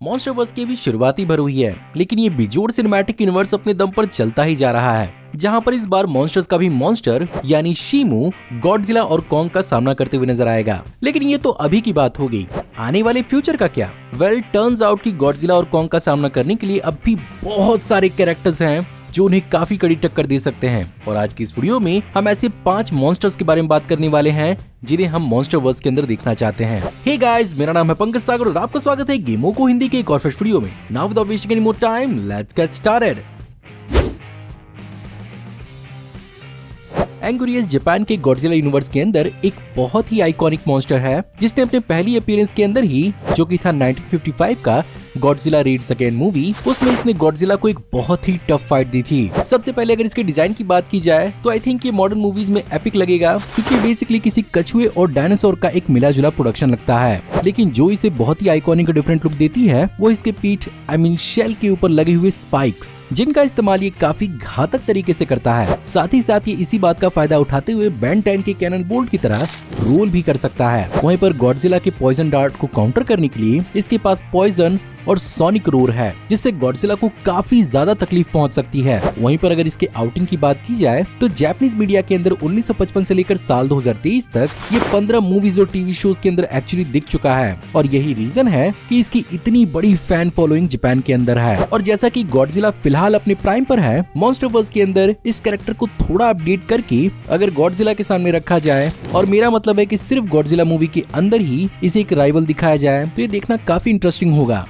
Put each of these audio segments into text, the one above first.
MonsterVerse की भी शुरुआती भर हुई है, लेकिन ये बिजोड़ सिनेमैटिक यूनिवर्स अपने दम पर चलता ही जा रहा है, जहां पर इस बार मॉन्स्टर्स का भी मॉन्स्टर यानी शीमू गॉडजिला और कॉन्ग का सामना करते हुए नजर आएगा। लेकिन ये तो अभी की बात हो गई, आने वाले फ्यूचर का क्या? टर्न्स आउट कि गॉडजिला और कॉन्ग का सामना करने के लिए अब भी बहुत सारे कैरेक्टर्स हैं जो उन्हें काफी कड़ी टक्कर दे सकते हैं। और आज की इस वीडियो में हम ऐसे 5 मॉन्स्टर्स के बारे में बात करने वाले हैं जिन्हें हम मॉन्स्टरवर्स के अंदर देखना चाहते हैं। हे गाइस, मेरा नाम है पंकज सागर और आपका स्वागत है गेमों को हिंदी के एक और फ्रेश वीडियो में। Now without wasting any more time, let's get started. Anguirus Japan के गॉडजिला यूनिवर्स के अंदर एक बहुत ही आइकॉनिक मॉन्स्टर है, जिसने अपने पहली अपीयरेंस के अंदर ही, जो कि था 1955 का गॉडजिला रेड सेकेंड मूवी, उसमें इसने गॉडजिला को एक बहुत ही टफ फाइट दी थी। सबसे पहले अगर इसके डिजाइन की बात की जाए तो आई थिंक ये मॉडर्न मूवीज में एपिक लगेगा, क्योंकि बेसिकली किसी कछुए और डायनासोर का एक मिला जुला प्रोडक्शन लगता है। लेकिन जो इसे बहुत ही आइकॉनिक और डिफरेंट लुक देती है वो इसके पीठ शेल के ऊपर लगे हुए स्पाइक्स, जिनका इस्तेमाल ये काफी घातक तरीके से करता है। साथ ही साथ ये इसी बात का फायदा उठाते हुए बेन 10 के कैनन बोल्ट की तरह रोल भी कर सकता है। वहीं पर गॉडजिला के पॉइजन डार्ट को काउंटर करने के लिए इसके पास पॉइजन और सोनिक रोर है, जिससे गॉडजिला को काफी ज्यादा तकलीफ पहुंच सकती है। वहीं पर अगर इसके आउटिंग की बात की जाए तो जापानीज मीडिया के अंदर 1955 से लेकर साल 2023 तक ये 15 मूवीज और टीवी शोज के अंदर एक्चुअली दिख चुका है, और यही रीजन है कि इसकी इतनी बड़ी फैन फॉलोइंग जापान के अंदर है। और जैसा कि गॉडजिला फिलहाल अपने प्राइम पर है, मॉन्स्टरवर्स के अंदर इस कैरेक्टर को थोड़ा अपडेट करके अगर गॉडजिला के सामने रखा जाए, और मेरा मतलब है कि सिर्फ गॉडजिला मूवी के अंदर ही इसे एक राइवल दिखाया जाए, तो ये देखना काफी इंटरेस्टिंग होगा।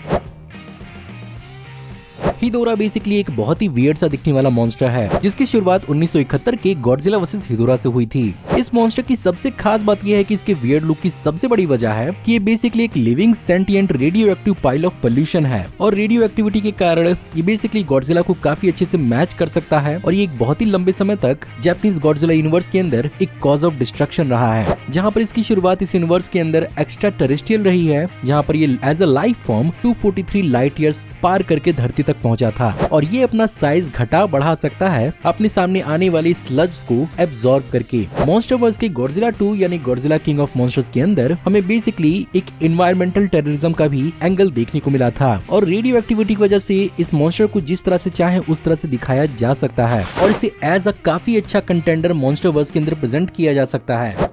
हिदोरा बेसिकली एक बहुत ही वियर्ड सा दिखने वाला मॉन्स्टर है, जिसकी शुरुआत 1971 के गॉडजिला वर्सेस हिदोरा से हुई थी। इस मॉन्स्टर की सबसे खास बात यह है कि इसके वियर्ड लुक की सबसे बड़ी वजह है कि ये बेसिकली एक living sentient radio active pile of pollution है, और रेडियो एक्टिविटी के कारण ये बेसिकली गॉडजिला को काफी अच्छे से मैच कर सकता है। और ये एक बहुत ही लंबे समय तक जापानीज गॉडजिला यूनिवर्स के अंदर एक कॉज ऑफ डिस्ट्रक्शन रहा है, जहाँ पर इसकी शुरुआत इस यूनिवर्स के अंदर एक्स्ट्रा टेरेस्ट्रियल रही है, जहाँ पर ये as a life form 243 light years पार करके धरती तक पहुंचा था। और ये अपना साइज घटा बढ़ा सकता है अपने सामने आने वाली स्लज को एब्जॉर्ब करके। मॉन्स्टरवर्स के गॉडजिला 2 यानी गॉडजिला किंग ऑफ मॉन्स्टर्स के अंदर हमें बेसिकली एक एनवायरमेंटल टेररिज्म का भी एंगल देखने को मिला था, और रेडियो एक्टिविटी की वजह से इस मॉन्स्टर को जिस तरह से चाहे उस तरह से दिखाया जा सकता है, और इसे एज अ काफी अच्छा कंटेंडर मॉन्स्टरवर्स के अंदर प्रेजेंट किया जा सकता है।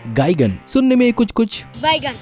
गाइगन, सुनने में कुछ बैगन।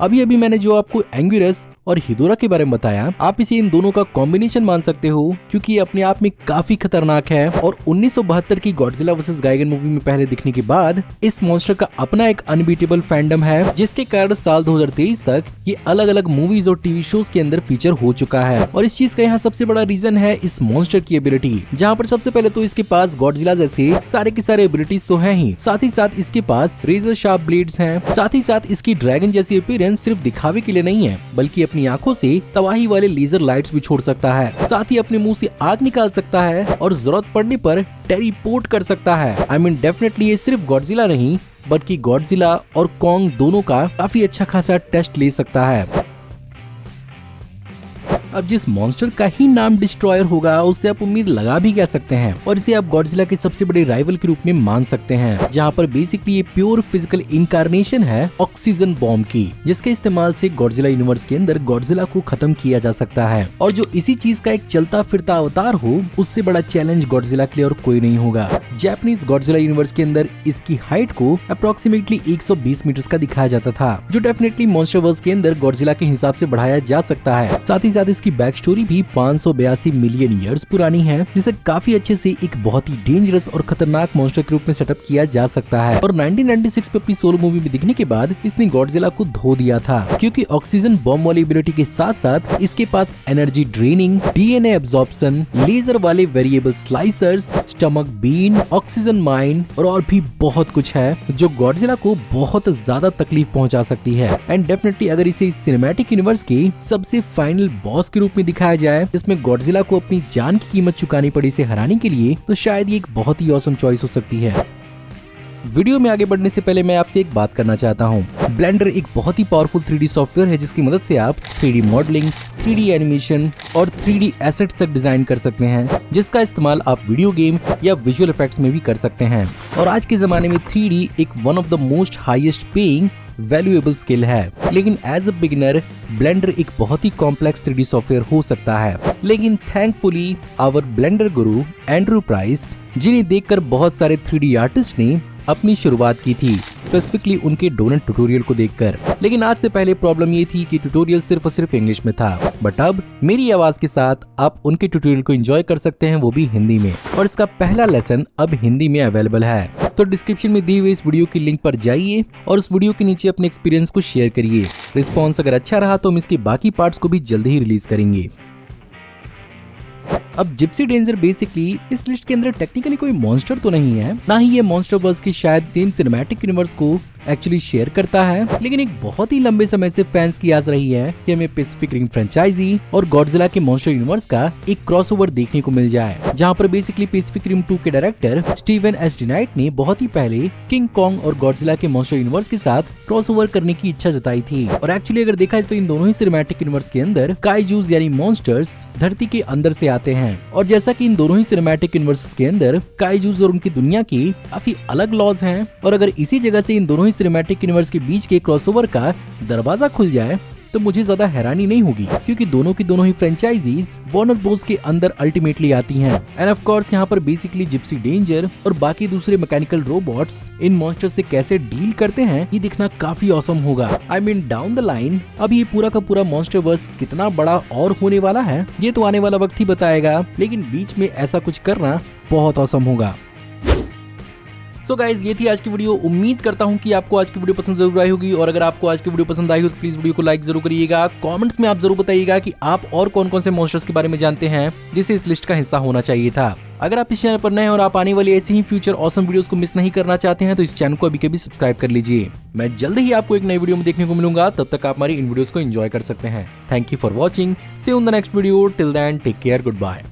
अभी मैंने जो आपको एंगुरस और हिदोरा के बारे में बताया, आप इसे इन दोनों का कॉम्बिनेशन मान सकते हो, क्योंकि ये अपने आप में काफी खतरनाक है। और 1972 की गॉडजिला वर्सेस गाइगन मूवी में पहले दिखने के बाद इस मॉन्स्टर का अपना एक अनबीटेबल फैंडम है, जिसके कारण साल 2023 तक ये अलग अलग मूवीज और टीवी शोज के अंदर फीचर हो चुका है। और इस चीज का यहाँ सबसे बड़ा रीजन है इस मॉन्स्टर की एबिलिटी, जहाँ पर सबसे पहले तो इसके पास गॉडजिला जैसे सारे के सारे एबिलिटीज तो है ही, साथ ही साथ इसके पास रेजर शार्प ब्लेड्स हैं। साथ ही साथ इसकी ड्रैगन जैसी अपीयरेंस सिर्फ दिखावे के लिए नहीं है, बल्कि अपनी आंखों से तबाही वाले लेजर लाइट्स भी छोड़ सकता है। साथ ही अपने मुंह से आग निकाल सकता है और जरूरत पड़ने पर टेलीपोर्ट कर सकता है। डेफिनेटली ये सिर्फ गॉडजिला नहीं, बल्कि गॉडजिला और कॉन्ग दोनों का काफी अच्छा खासा टेस्ट ले सकता है। अब जिस मॉन्स्टर का ही नाम डिस्ट्रॉयर होगा, उससे आप उम्मीद लगा भी कह सकते हैं, और इसे आप गॉडजिला के सबसे बड़े राइवल के रूप में मान सकते हैं, जहाँ पर बेसिकली ये प्योर फिजिकल इनकारनेशन है ऑक्सीजन बॉम्ब की, जिसके इस्तेमाल से गॉडजिला यूनिवर्स के अंदर गॉडजिला को खत्म किया जा सकता है। और जो इसी चीज का एक चलता फिरता अवतार हो, उससे बड़ा चैलेंज गॉडजिला के लिए और कोई नहीं होगा। जापानीज गॉडजिला यूनिवर्स के अंदर इसकी हाइट को अप्रोक्सीमेटली 120 मीटर का दिखाया जाता था, जो डेफिनेटली मॉन्स्टरवर्स के अंदर गॉडजिला के हिसाब से बढ़ाया जा सकता है। साथ ही साथ की बैक स्टोरी भी 582 मिलियन ईयर्स पुरानी है, जिसे काफी अच्छे से एक बहुत ही डेंजरस और खतरनाक मॉन्स्टर के रूप में सेटअप किया जा सकता है। और 1996 पे अपनी सोलो मूवी में दिखने के बाद इसने गॉडजिला को धो दिया था, क्योंकि ऑक्सीजन बॉम्ब वाली एबिलिटी के साथ साथ इसके पास energy draining, DNA absorption, laser वाले variable slicers, stomach bean, oxygen mine और भी बहुत कुछ है, जो गॉडजिला को बहुत ज्यादा तकलीफ पहुंचा सकती है। एंड डेफिनेटली अगर इसे सिनेमैटिक यूनिवर्स के सबसे फाइनल बॉस के रूप में दिखाया जाए, जिसमें गॉडजिला को अपनी जान की कीमत चुकानी पड़ी इसे हराने के लिए, तो शायद ये एक बहुत ही ऑसम चॉइस हो सकती है। वीडियो में आगे बढ़ने से पहले मैं आपसे एक बात करना चाहता हूँ। ब्लेंडर एक बहुत ही पावरफुल 3D सॉफ्टवेयर है जिसकी मदद से आप 3D मॉडलिंग, 3D एनिमेशन और 3D एसेट्स तक डिजाइन कर सकते हैं, जिसका इस्तेमाल आप वीडियो गेम या विजुअल इफेक्ट्स में भी कर सकते हैं। और आज के जमाने में 3D एक one of the most highest paying valuable skill है, लेकिन एज अ बिगिनर ब्लेंडर एक बहुत ही कॉम्प्लेक्स 3D सॉफ्टवेयर हो सकता है। लेकिन thankfully our blender Guru Andrew price, जिन्हें देखकर बहुत सारे 3D आर्टिस्ट ने अपनी शुरुआत की थी, स्पेसिफिकली उनके डोनट ट्यूटोरियल को देखकर। लेकिन आज से पहले प्रॉब्लम ये थी कि ट्यूटोरियल सिर्फ और सिर्फ इंग्लिश में था, बट अब मेरी आवाज के साथ आप उनके ट्यूटोरियल को एंजॉय कर सकते हैं, वो भी हिंदी में। और इसका पहला लेसन अब हिंदी में अवेलेबल है। तो डिस्क्रिप्शन में दी हुई इस वीडियो की लिंक पर जाइए और उस वीडियो के नीचे अपने एक्सपीरियंस को शेयर करिए। रिस्पॉन्स अगर अच्छा रहा तो हम इसके बाकी पार्ट्स को भी जल्द ही रिलीज करेंगे। अब जिप्सी डेंजर बेसिकली इस लिस्ट के अंदर टेक्निकली कोई मॉन्स्टर तो नहीं है, ना ही ये मॉन्स्टर वर्स के शायद सेम सिनेमैटिक यूनिवर्स को एक्चुअली शेयर करता है, लेकिन एक बहुत ही लंबे समय से फैंस की आस रही है कि हमें पैसिफिक रिम फ्रेंचाइजी और गॉडजिला के मॉन्स्टर यूनिवर्स का एक क्रॉसओवर देखने को मिल जाए, जहां पर बेसिकली पैसिफिक रिम 2 के director Steven S D night ने बहुत ही पहले किंग कॉन्ग और गॉडजिला के मॉन्स्टर यूनिवर्स के साथ क्रॉसओवर करने की इच्छा जताई थी। और एक्चुअली अगर देखा जाए तो इन दोनों ही सिनेमैटिक यूनिवर्स के अंदर काइजूज यानी मॉन्स्टर्स धरती के अंदर से आते हैं, और जैसा कि इन दोनों ही सिनेमैटिक यूनिवर्स के अंदर काइजूज और उनकी दुनिया की काफी अलग लॉज हैं, और अगर इसी जगह से इन दोनों ही सिनेमैटिक यूनिवर्स के बीच के क्रॉसओवर का दरवाजा खुल जाए तो मुझे ज्यादा हैरानी नहीं होगी, क्योंकि दोनों की दोनों ही फ्रेंचाइजीज वार्नर ब्रोस के अंदर अल्टीमेटली आती हैं। एंड ऑफ कोर्स यहाँ पर बेसिकली जिप्सी डेंजर और बाकी दूसरे मैकेनिकल रोबोट्स इन मॉन्स्टर से कैसे डील करते हैं ये दिखना काफी ऑसम होगा। I mean down the line अब ये पूरा का पूरा मॉन्स्टरवर्स कितना बड़ा और होने वाला है ये तो आने वाला वक्त ही बताएगा, लेकिन बीच में ऐसा कुछ करना बहुत ऑसम होगा। सो गाइज ये थी आज की वीडियो। उम्मीद करता हूँ कि आपको आज की वीडियो पसंद जरूर आई होगी, और अगर आपको आज की वीडियो पसंद आई हो तो प्लीज वीडियो को लाइक जरूर करिएगा। कमेंट्स में आप जरूर बताइएगा कि आप और कौन कौन से मॉन्स्टर्स के बारे में जानते हैं जिसे इस लिस्ट का हिस्सा होना चाहिए था। अगर आप इस चैनल पर नए हैं और आप आने वाली ऐसी ही फ्यूचर ऑसम वीडियोस को मिस नहीं करना चाहते हैं तो इस चैनल को अभी कभी सब्सक्राइब कर लीजिए। मैं जल्द ही आपको एक नई वीडियो में देखने को मिलूंगा, तब तक आप हमारी इन वीडियोस को एंजॉय कर सकते हैं। Thank you for watching, see you in the next video, till then take care, good bye.